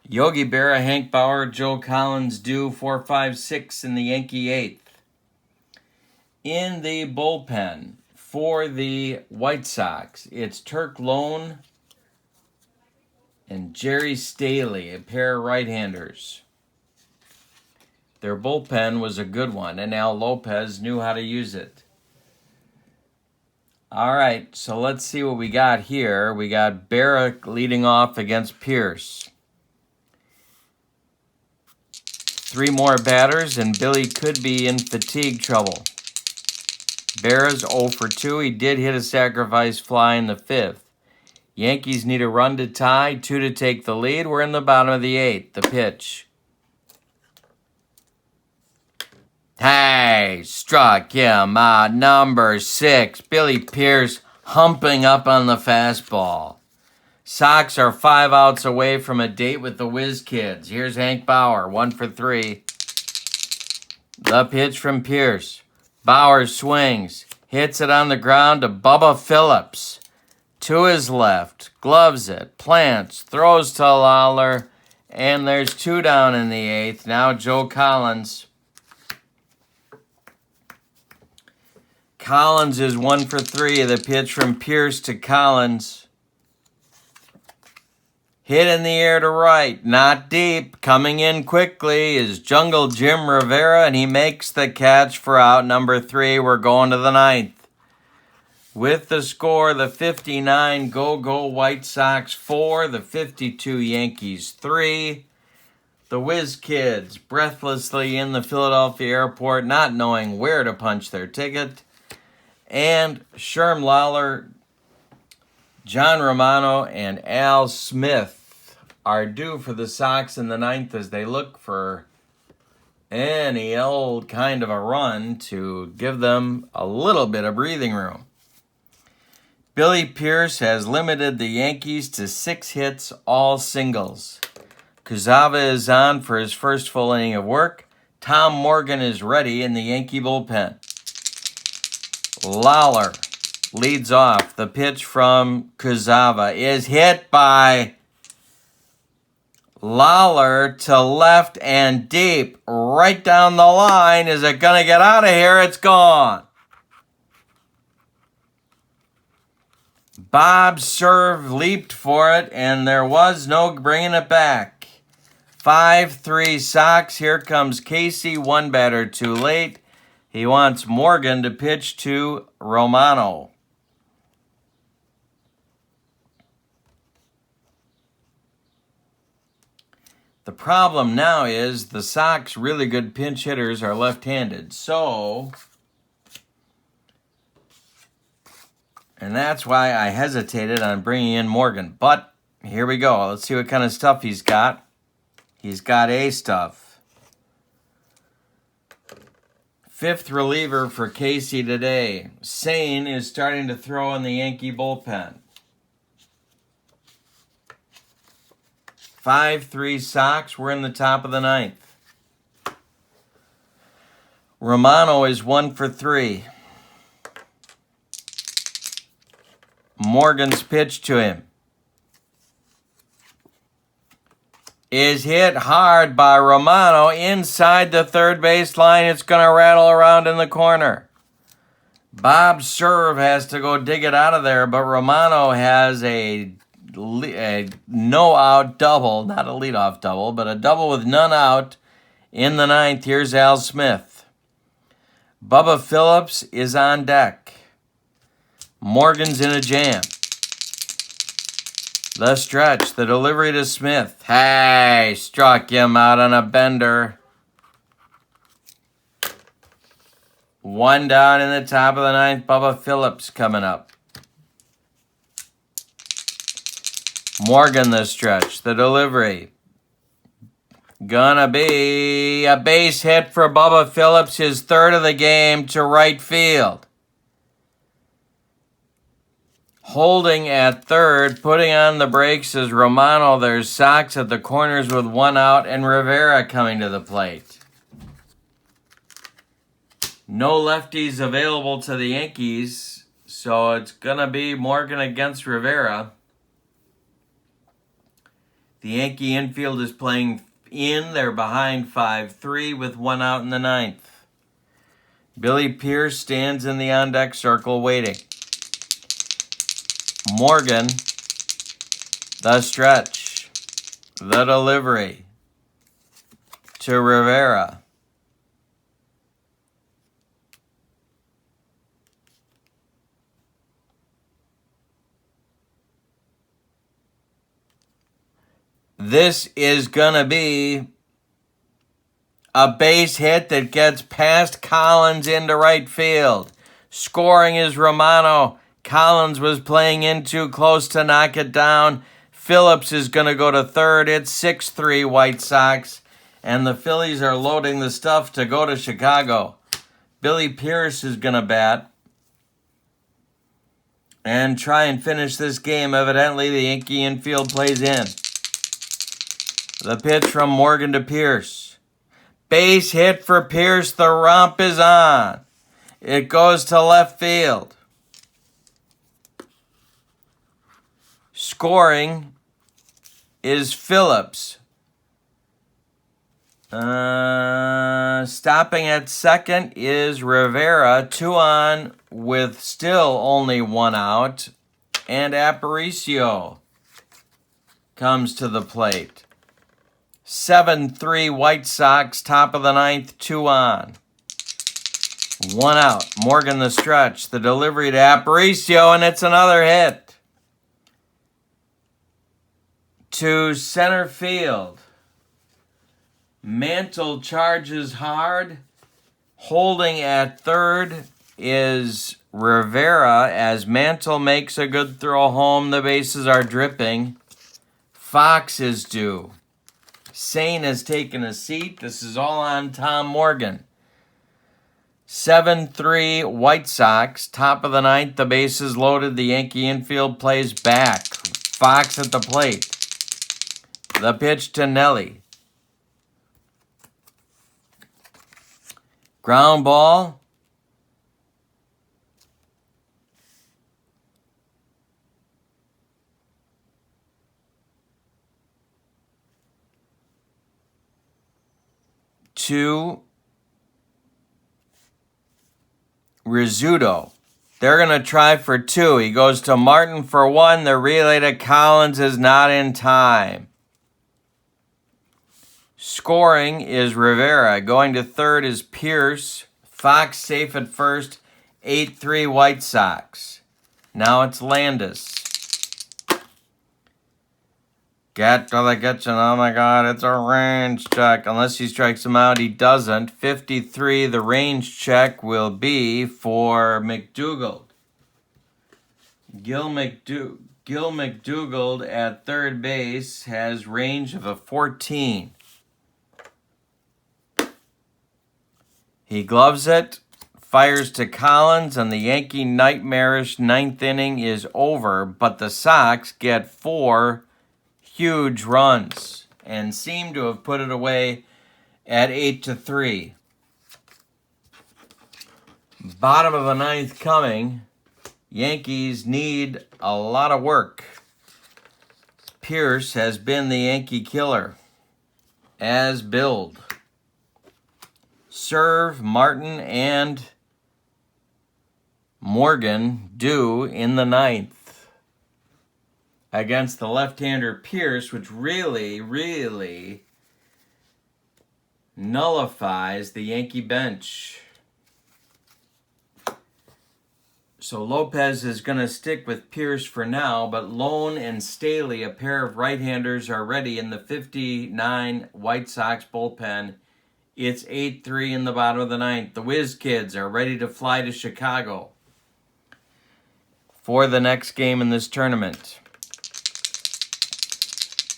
Yogi Berra, Hank Bauer, Joe Collins do 4, 5, 6 in the Yankee 8th. In the bullpen for the White Sox, it's Turk Lone and Jerry Staley, a pair of right-handers. Their bullpen was a good one, and Al Lopez knew how to use it. All right, so let's see what we got here. We got Berra leading off against Pierce. 3 more batters, and Billy could be in fatigue trouble. Berra's 0 for 2. He did hit a sacrifice fly in the 5th. Yankees need a run to tie, 2 to take the lead. We're in the bottom of the 8th. The pitch. Hey, struck him out. Number 6, Billy Pierce humping up on the fastball. Sox are 5 outs away from a date with the Whiz Kids. Here's Hank Bauer, 1 for 3. The pitch from Pierce. Bauer swings, hits it on the ground to Bubba Phillips. To his left, gloves it, plants, throws to Lawler, and there's 2 down in the 8th. Now Joe Collins. Collins is 1 for 3. The pitch from Pierce to Collins. Hit in the air to right, not deep. Coming in quickly is Jungle Jim Rivera, and he makes the catch for out number 3. We're going to the 9th. With the score, the 59 Go-Go White Sox 4, the 52 Yankees 3. The Whiz Kids breathlessly in the Philadelphia airport, not knowing where to punch their ticket. And Sherm Lawler, John Romano, and Al Smith are due for the Sox in the 9th as they look for any old kind of a run to give them a little bit of breathing room. Billy Pierce has limited the Yankees to 6 hits, all singles. Kuzava is on for his first full inning of work. Tom Morgan is ready in the Yankee bullpen. Lawler leads off. The pitch from Kuzawa is hit by Lawler to left and deep, right down the line. Is it going to get out of here? It's gone. Bob Serve leaped for it, and there was no bringing it back. 5-3 Sox. Here comes Casey, one batter too late. He wants Morgan to pitch to Romano. The problem now is the Sox really good pinch hitters are left-handed. And that's why I hesitated on bringing in Morgan. But here we go. Let's see what kind of stuff he's got. He's got A stuff. Fifth reliever for Casey today. Sane is starting to throw in the Yankee bullpen. 5-3 Sox. We're in the top of the ninth. Romano is 1 for 3. Morgan's pitch to him is hit hard by Romano inside the third base line. It's going to rattle around in the corner. Bob Serve has to go dig it out of there, but Romano has a no-out double, not a leadoff double, but a double with none out in the ninth. Here's Al Smith. Bubba Phillips is on deck. Morgan's in a jam. The stretch, the delivery to Smith. Hey, struck him out on a bender. One down in the top of the ninth. Bubba Phillips coming up. Morgan the stretch, the delivery. Gonna be a base hit for Bubba Phillips, his third of the game, to right field. Holding at third, putting on the brakes is Romano. There's Sox at the corners with one out, and Rivera coming to the plate. No lefties available to the Yankees, so it's going to be Morgan against Rivera. The Yankee infield is playing in. They're behind 5-3 with one out in the ninth. Billy Pierce stands in the on-deck circle waiting. Morgan, the stretch, the delivery to Rivera. This is going to be a base hit that gets past Collins into right field. Scoring is Romano. Collins was playing in too close to knock it down. Phillips is going to go to third. It's 6-3 White Sox. And the Phillies are loading the stuff to go to Chicago. Billy Pierce is going to bat and try and finish this game. Evidently, the Yankee infield plays in. The pitch from Morgan to Pierce. Base hit for Pierce. The romp is on. It goes to left field. Scoring is Phillips. Stopping at second is Rivera. 2 on with still only 1 out. And Aparicio comes to the plate. 7-3 White Sox, top of the ninth, 2 on. 1 out. Morgan the stretch. The delivery to Aparicio, and it's another hit. To center field. Mantle charges hard. Holding at third is Rivera as Mantle makes a good throw home. The bases are dripping. Fox is due. Sane has taken a seat. This is all on Tom Morgan. 7-3 White Sox. Top of the ninth. The bases loaded. The Yankee infield plays back. Fox at the plate. The pitch to Nelly. Ground ball. To Rizzuto. They're going to try for 2. He goes to Martin for 1. The relay to Collins is not in time. Scoring is Rivera. Going to third is Pierce. Fox safe at first. 8-3 White Sox. Now it's Landis. Get to the kitchen. Oh my God, it's a range check. Unless he strikes him out, he doesn't. 53, the range check will be for McDougald. Gil McDougald at third base has range of a 14. He gloves it, fires to Collins, and the Yankee nightmarish ninth inning is over, but the Sox get 4 huge runs and seem to have put it away at 8-3. Bottom of the ninth coming. Yankees need a lot of work. Pierce has been the Yankee killer, as billed. Serve, Martin, and Morgan due in the ninth against the left-hander Pierce, which really nullifies the Yankee bench. So Lopez is going to stick with Pierce for now, but Lone and Staley, a pair of right-handers, are ready in the 59 White Sox bullpen. It's 8-3 in the bottom of the ninth. The Whiz Kids are ready to fly to Chicago for the next game in this tournament.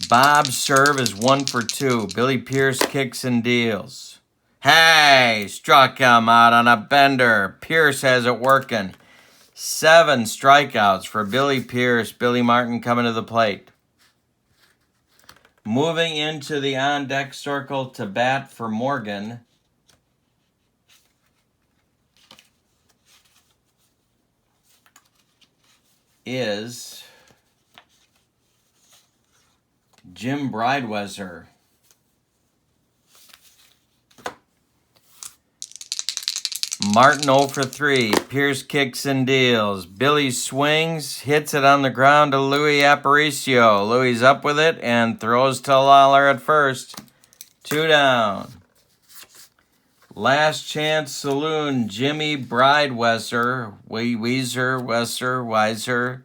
Bob's serve is 1 for 2. Billy Pierce kicks and deals. Hey, struck him out on a bender. Pierce has it working. 7 strikeouts for Billy Pierce. Billy Martin coming to the plate. Moving into the on-deck circle to bat for Morgan is Jim Brideweser. Martin 0 for 3. Pierce kicks and deals. Billy swings, hits it on the ground to Louis Aparicio. Louis up with it and throws to Lawler at first. 2 down. Last Chance Saloon, Jimmy Brideweser. Weiser.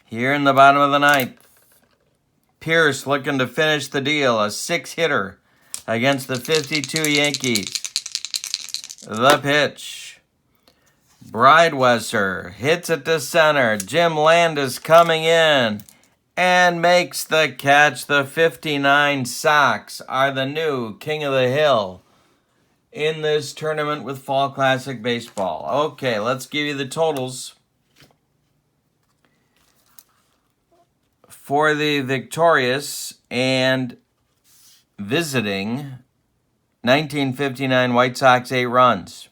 Here in the bottom of the ninth. Pierce looking to finish the deal. A 6-hitter against the 52 Yankees. The pitch. Brideweser hits it to center. Jim Landis coming in and makes the catch. The 59 Sox are the new king of the hill in this tournament with Fall Classic Baseball. Okay, let's give you the totals. For the victorious and visiting 1959 White Sox, 8 runs.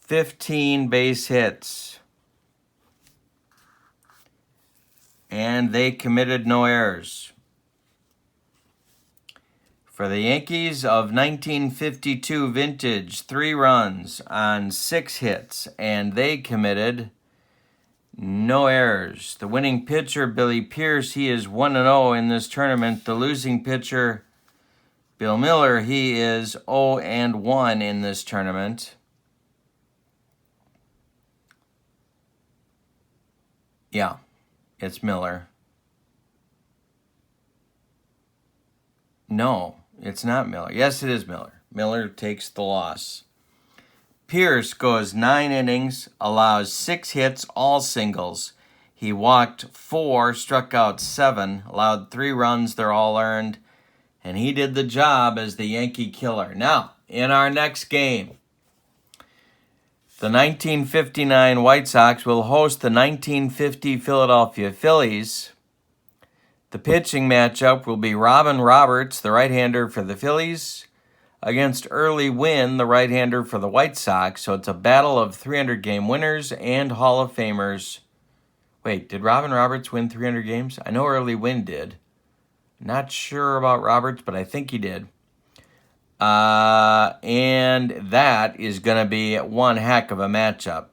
15 base hits. And they committed no errors. For the Yankees of 1952 vintage, 3 runs on 6 hits, and they committed no errors. The winning pitcher, Billy Pierce, he is 1-0 in this tournament. The losing pitcher, Bill Miller, he is 0-1 in this tournament. Yeah, it's Miller. No, it's not Miller. Yes, it is Miller. Miller takes the loss. Pierce goes 9 innings, allows 6 hits, all singles. He walked 4, struck out 7, allowed 3 runs, they're all earned, and he did the job as the Yankee killer. Now, in our next game, The 1959 White Sox will host the 1950 Philadelphia Phillies. The pitching matchup will be Robin Roberts, the right-hander for the Phillies, against Early Wynn, the right-hander for the White Sox. So it's a battle of 300-game winners and Hall of Famers. Wait, did Robin Roberts win 300 games? I know Early Wynn did. Not sure about Roberts, but I think he did. And that is going to be one heck of a matchup.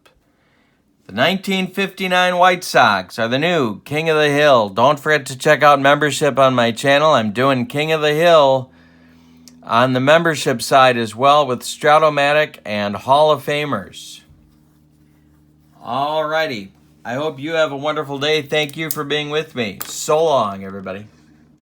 The 1959 White Sox are the new King of the Hill. Don't forget to check out membership on my channel. I'm doing King of the Hill on the membership side as well with Strat-O-Matic and Hall of Famers. Alrighty. I hope you have a wonderful day. Thank you for being with me. So long, everybody.